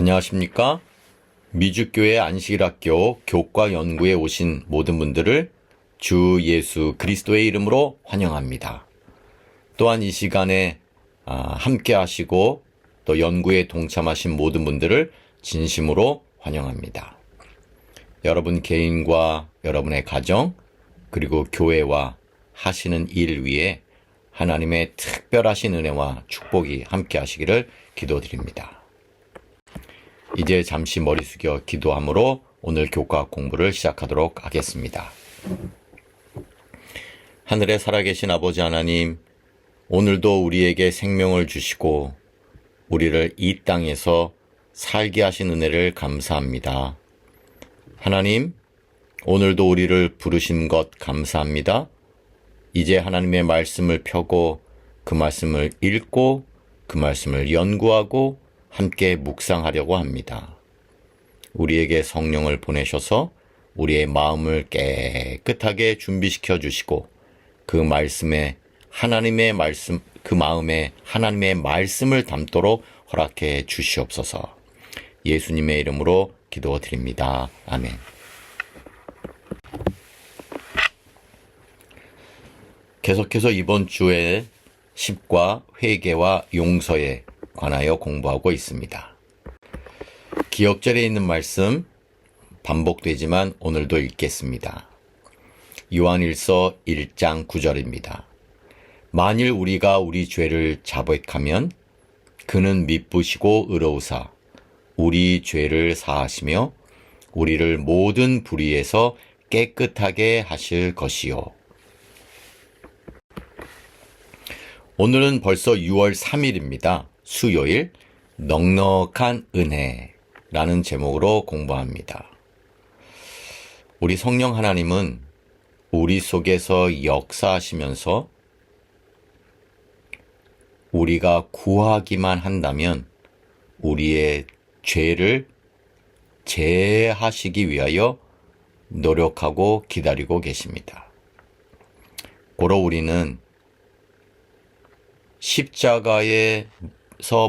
안녕하십니까? 미주교회 안식일학교 교과 연구에 오신 모든 분들을 주 예수 그리스도의 이름으로 환영합니다. 또한 이 시간에 함께 하시고 또 연구에 동참하신 모든 분들을 진심으로 환영합니다. 여러분 개인과 여러분의 가정 그리고 교회와 하시는 일 위에 하나님의 특별하신 은혜와 축복이 함께 하시기를 기도드립니다. 이제 잠시 머리 숙여 기도함으로 오늘 교과 공부를 시작하도록 하겠습니다. 하늘에 살아계신 아버지 하나님, 오늘도 우리에게 생명을 주시고 우리를 이 땅에서 살게 하신 은혜를 감사합니다. 하나님, 오늘도 우리를 부르신 것 감사합니다. 이제 하나님의 말씀을 펴고 그 말씀을 읽고 그 말씀을 연구하고 함께 묵상하려고 합니다. 우리에게 성령을 보내셔서 우리의 마음을 깨끗하게 준비시켜 주시고 그 말씀에 하나님의 말씀, 그 마음에 하나님의 말씀을 담도록 허락해 주시옵소서. 예수님의 이름으로 기도드립니다. 아멘. 계속해서 이번 주에 십과 회개와 용서에 관하여 공부하고 있습니다. 기억절에 있는 말씀 반복되지만 오늘도 읽겠습니다. 요한일서 1장 9절입니다. 만일 우리가 우리 죄를 자백하면 그는 미쁘시고 의로우사 우리 죄를 사하시며 우리를 모든 불의에서 깨끗하게 하실 것이요. 오늘은 벌써 6월 3일입니다. 수요일 넉넉한 은혜라는 제목으로 공부합니다. 우리 성령 하나님은 우리 속에서 역사하시면서 우리가 구하기만 한다면 우리의 죄를 제하시기 위하여 노력하고 기다리고 계십니다. 고로 우리는 십자가에서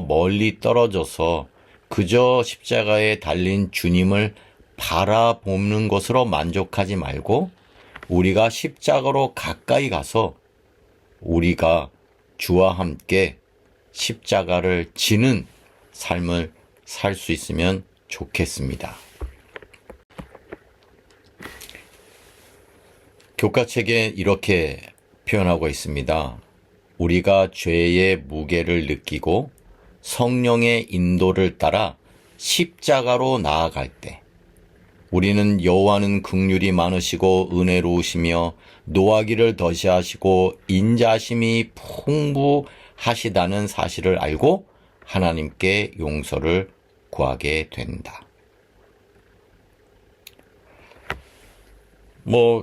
멀리 떨어져서 그저 십자가에 달린 주님을 바라보는 것으로 만족하지 말고 우리가 십자가로 가까이 가서 우리가 주와 함께 십자가를 지는 삶을 살 수 있으면 좋겠습니다. 교과책에 이렇게 표현하고 있습니다. 우리가 죄의 무게를 느끼고 성령의 인도를 따라 십자가로 나아갈 때 우리는 여호와는 긍휼이 많으시고 은혜로우시며 노하기를 더시하시고 인자심이 풍부하시다는 사실을 알고 하나님께 용서를 구하게 된다.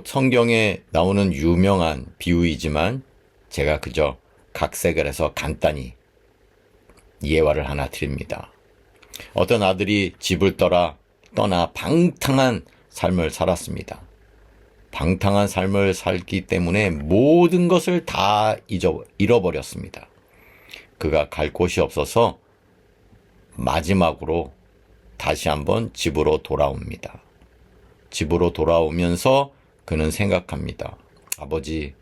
성경에 나오는 유명한 비유이지만 제가 그저 각색을 해서 간단히 예화를 하나 드립니다. 어떤 아들이 집을 떠나 방탕한 삶을 살았습니다. 방탕한 삶을 살기 때문에 모든 것을 다 잃어버렸습니다. 그가 갈 곳이 없어서 마지막으로 다시 한번 집으로 돌아옵니다. 집으로 돌아오면서 그는 생각합니다. 아버지,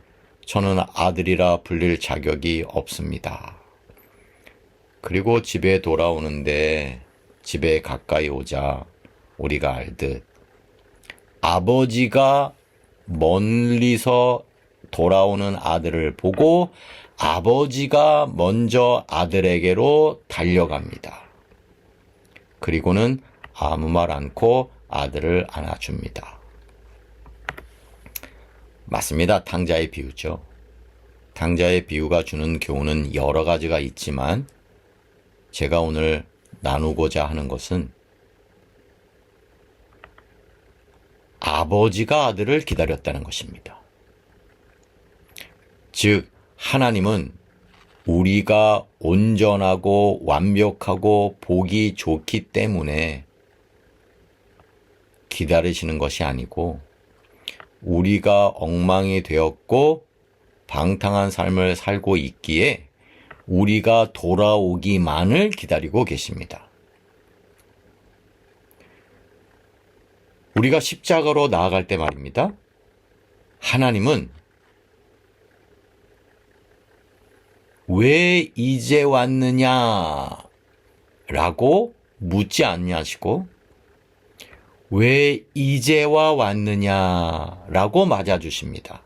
저는 아들이라 불릴 자격이 없습니다. 그리고 집에 돌아오는데 집에 가까이 오자 우리가 알듯 아버지가 멀리서 돌아오는 아들을 보고 아버지가 먼저 아들에게로 달려갑니다. 그리고는 아무 말 않고 아들을 안아줍니다. 맞습니다. 탕자의 비유죠. 탕자의 비유가 주는 교훈은 여러 가지가 있지만 제가 오늘 나누고자 하는 것은 아버지가 아들을 기다렸다는 것입니다. 즉 하나님은 우리가 온전하고 완벽하고 보기 좋기 때문에 기다리시는 것이 아니고 우리가 엉망이 되었고 방탕한 삶을 살고 있기에 우리가 돌아오기만을 기다리고 계십니다. 우리가 십자가로 나아갈 때 말입니다. 하나님은 왜 이제 왔느냐라고 묻지 아니하시고 왜 이제와 왔느냐라고 맞아주십니다.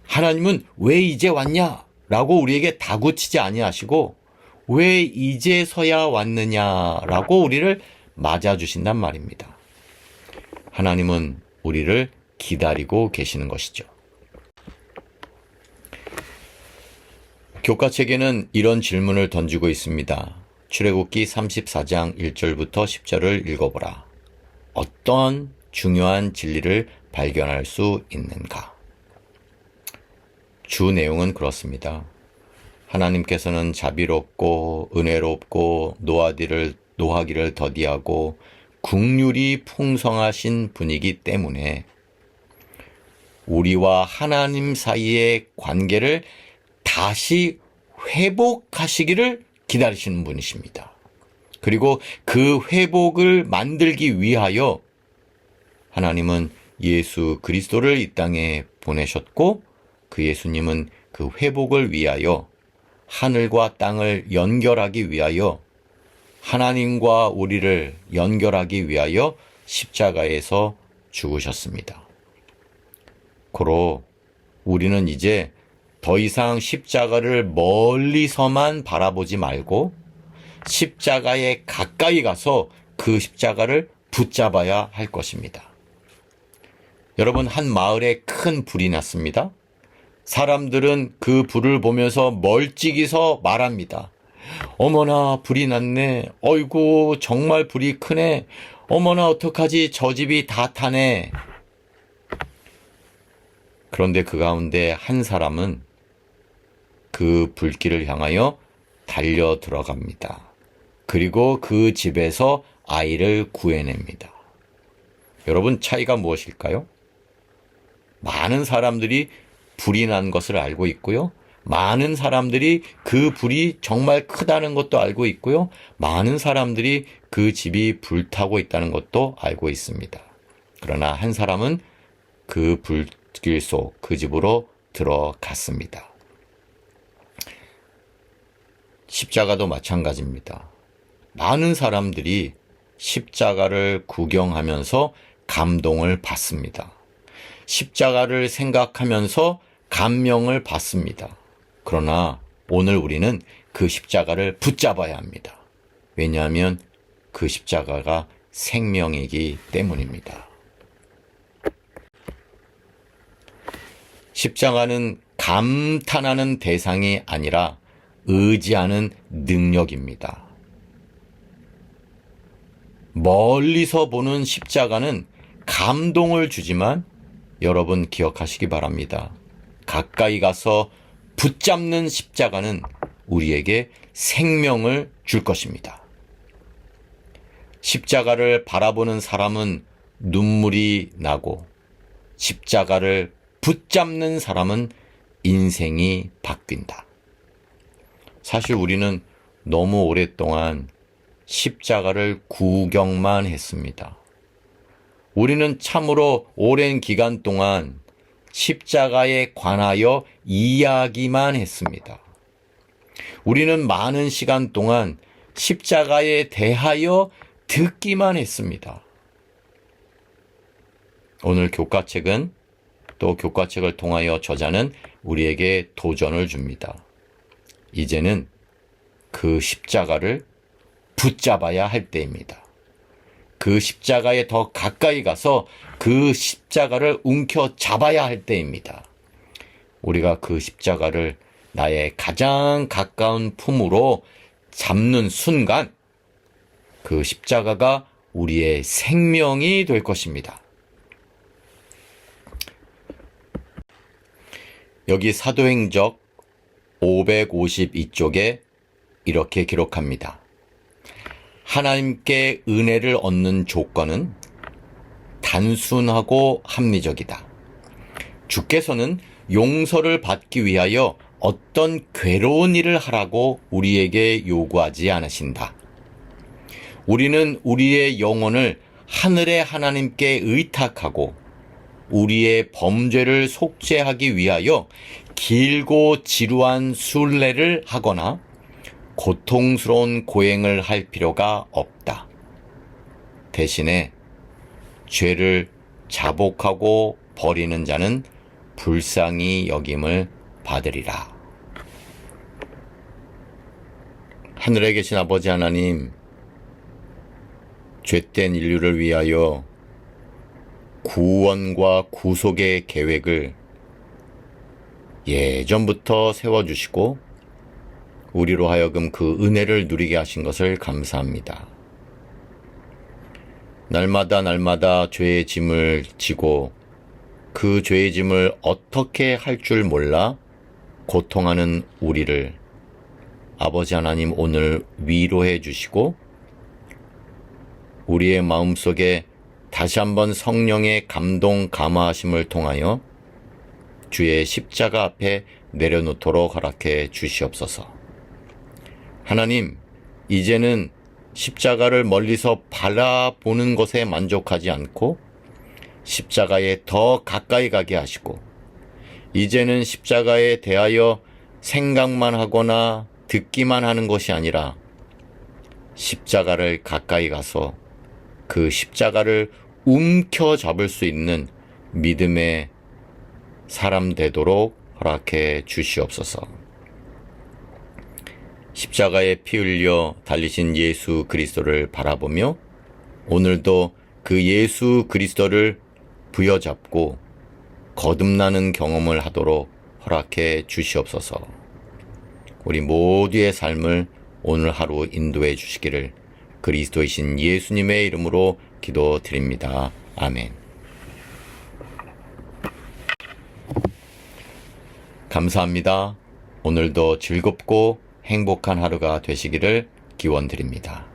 하나님은 왜 이제 왔냐라고 우리에게 다구치지 아니하시고 왜 이제서야 왔느냐라고 우리를 맞아주신단 말입니다. 하나님은 우리를 기다리고 계시는 것이죠. 교과책에는 이런 질문을 던지고 있습니다. 출애굽기 34장 1절부터 10절을 읽어보라. 어떤 중요한 진리를 발견할 수 있는가? 주 내용은 그렇습니다. 하나님께서는 자비롭고 은혜롭고 노하기를 더디하고 긍휼이 풍성하신 분이기 때문에 우리와 하나님 사이의 관계를 다시 회복하시기를 기다리시는 분이십니다. 그리고 그 회복을 만들기 위하여 하나님은 예수 그리스도를 이 땅에 보내셨고 그 예수님은 그 회복을 위하여 하늘과 땅을 연결하기 위하여 하나님과 우리를 연결하기 위하여 십자가에서 죽으셨습니다. 고로 우리는 이제 더 이상 십자가를 멀리서만 바라보지 말고 십자가에 가까이 가서 그 십자가를 붙잡아야 할 것입니다. 여러분, 한 마을에 큰 불이 났습니다. 사람들은 그 불을 보면서 멀찍이서 말합니다. 어머나, 불이 났네. 어이구, 정말 불이 크네. 어머나, 어떡하지? 저 집이 다 타네. 그런데 그 가운데 한 사람은 그 불길을 향하여 달려 들어갑니다. 그리고 그 집에서 아이를 구해냅니다. 여러분, 차이가 무엇일까요? 많은 사람들이 불이 난 것을 알고 있고요. 많은 사람들이 그 불이 정말 크다는 것도 알고 있고요. 많은 사람들이 그 집이 불타고 있다는 것도 알고 있습니다. 그러나 한 사람은 그 불길 속 그 집으로 들어갔습니다. 십자가도 마찬가지입니다. 많은 사람들이 십자가를 구경하면서 감동을 받습니다. 십자가를 생각하면서 감명을 받습니다. 그러나 오늘 우리는 그 십자가를 붙잡아야 합니다. 왜냐하면 그 십자가가 생명이기 때문입니다. 십자가는 감탄하는 대상이 아니라 의지하는 능력입니다. 멀리서 보는 십자가는 감동을 주지만 여러분 기억하시기 바랍니다. 가까이 가서 붙잡는 십자가는 우리에게 생명을 줄 것입니다. 십자가를 바라보는 사람은 눈물이 나고 십자가를 붙잡는 사람은 인생이 바뀐다. 사실 우리는 너무 오랫동안 십자가를 구경만 했습니다. 우리는 참으로 오랜 기간 동안 십자가에 관하여 이야기만 했습니다. 우리는 많은 시간 동안 십자가에 대하여 듣기만 했습니다. 오늘 교과책은 또 교과책을 통하여 저자는 우리에게 도전을 줍니다. 이제는 그 십자가를 붙잡아야 할 때입니다. 그 십자가에 더 가까이 가서 그 십자가를 움켜잡아야 할 때입니다. 우리가 그 십자가를 나의 가장 가까운 품으로 잡는 순간 그 십자가가 우리의 생명이 될 것입니다. 여기 사도행적 552쪽에 이렇게 기록합니다. 하나님께 은혜를 얻는 조건은 단순하고 합리적이다. 주께서는 용서를 받기 위하여 어떤 괴로운 일을 하라고 우리에게 요구하지 않으신다. 우리는 우리의 영혼을 하늘의 하나님께 의탁하고 우리의 범죄를 속죄하기 위하여 길고 지루한 순례를 하거나 고통스러운 고행을 할 필요가 없다. 대신에 죄를 자복하고 버리는 자는 불쌍히 여김을 받으리라. 하늘에 계신 아버지 하나님, 죄된 인류를 위하여 구원과 구속의 계획을 예전부터 세워주시고 우리로 하여금 그 은혜를 누리게 하신 것을 감사합니다. 날마다 죄의 짐을 지고 그 죄의 짐을 어떻게 할 줄 몰라 고통하는 우리를 아버지 하나님 오늘 위로해 주시고 우리의 마음속에 다시 한번 성령의 감동 감화하심을 통하여 주의 십자가 앞에 내려놓도록 허락해 주시옵소서. 하나님, 이제는 십자가를 멀리서 바라보는 것에 만족하지 않고 십자가에 더 가까이 가게 하시고 이제는 십자가에 대하여 생각만 하거나 듣기만 하는 것이 아니라 십자가를 가까이 가서 그 십자가를 움켜잡을 수 있는 믿음의 사람 되도록 허락해 주시옵소서. 십자가에 피 흘려 달리신 예수 그리스도를 바라보며 오늘도 그 예수 그리스도를 부여잡고 거듭나는 경험을 하도록 허락해 주시옵소서. 우리 모두의 삶을 오늘 하루 인도해 주시기를 그리스도이신 예수님의 이름으로 기도드립니다. 아멘. 감사합니다. 오늘도 즐겁고 행복한 하루가 되시기를 기원드립니다.